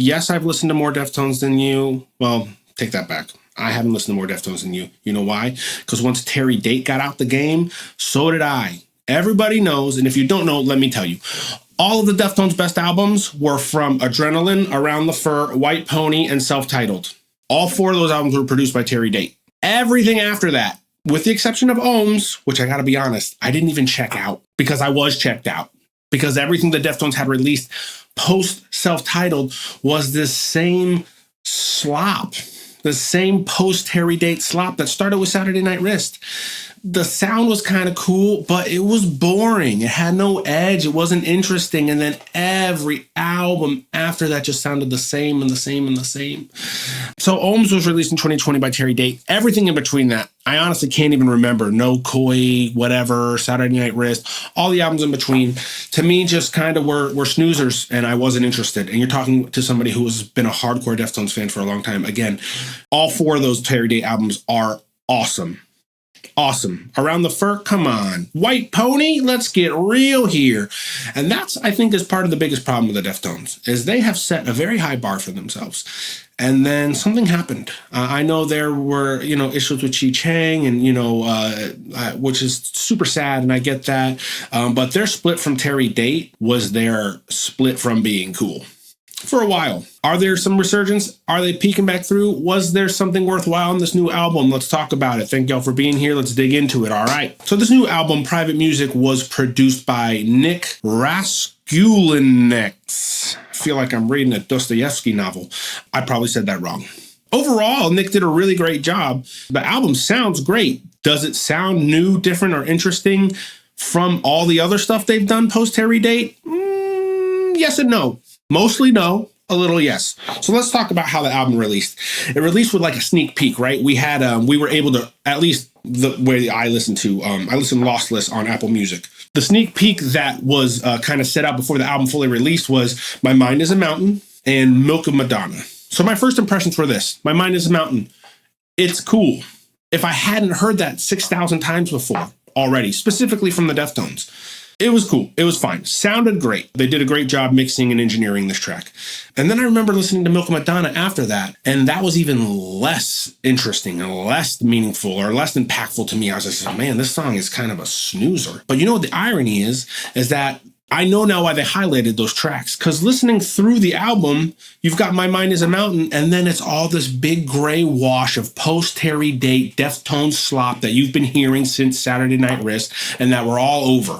Yes, I've listened to more Deftones than you. Well, take that back. I haven't listened to more Deftones than you. You know why? Because once Terry Date got out the game, so did I. Everybody knows, and if you don't know, let me tell you. All of the Deftones' best albums were from Adrenaline, Around the Fur, White Pony, and Self-Titled. All 4 of those albums were produced by Terry Date. Everything after that, with the exception of Ohms, which I gotta be honest, I didn't even check out because I was checked out. Because everything the Deftones had released post Self-Titled was this same slop, the same post Terry Date slop that started with Saturday Night Wrist. The sound was kind of cool, but it was boring. It had no edge. It wasn't interesting. And then every album after that just sounded the same and the same and the same. So Ohms was released in 2020 by Terry Date. Everything in between that, I honestly can't even remember. No Koi, whatever, Saturday Night Wrist, all the albums in between, to me, just kind of were snoozers, and I wasn't interested. And you're talking to somebody who has been a hardcore Deftones fan for a long time. Again, all 4 of those Terry Date albums are awesome. Awesome. Around the Fur, come on. White Pony, let's get real here. And that's, I think, is part of the biggest problem with the Deftones, is they have set a very high bar for themselves. And then something happened. I know there were, issues with Chi Chang and, which is super sad, and I get that. But their split from Terry Date was their split from being cool. For a while. Are there some resurgence? Are they peeking back through? Was there something worthwhile in this new album? Let's talk about it. Thank y'all for being here. Let's dig into it. All right. So this new album, Private Music, was produced by Nick Raskulinecz. I feel like I'm reading a Dostoevsky novel. I probably said that wrong. Overall, Nick did a really great job. The album sounds great. Does it sound new, different, or interesting from all the other stuff they've done post Terry Date? Yes and no. Mostly no, a little yes. So let's talk about how the album released. It released with like a sneak peek, right? We were able to, at least the way I listened to, I listened lossless on Apple Music. The sneak peek that was kind of set out before the album fully released was My Mind is a Mountain and Milk of Madonna. So my first impressions were this: My Mind is a Mountain. It's cool. If I hadn't heard that 6,000 times before already, specifically from the Deftones, it was cool. It was fine. Sounded great. They did a great job mixing and engineering this track. And then I remember listening to Milk of Madonna after that, and that was even less interesting and less meaningful or less impactful to me. I was just like, man, this song is kind of a snoozer. But you know what the irony is that I know now why they highlighted those tracks, because listening through the album, you've got My Mind is a Mountain, and then it's all this big gray wash of post-Terry Date Deftones slop that you've been hearing since Saturday Night Wrist and that we're all over.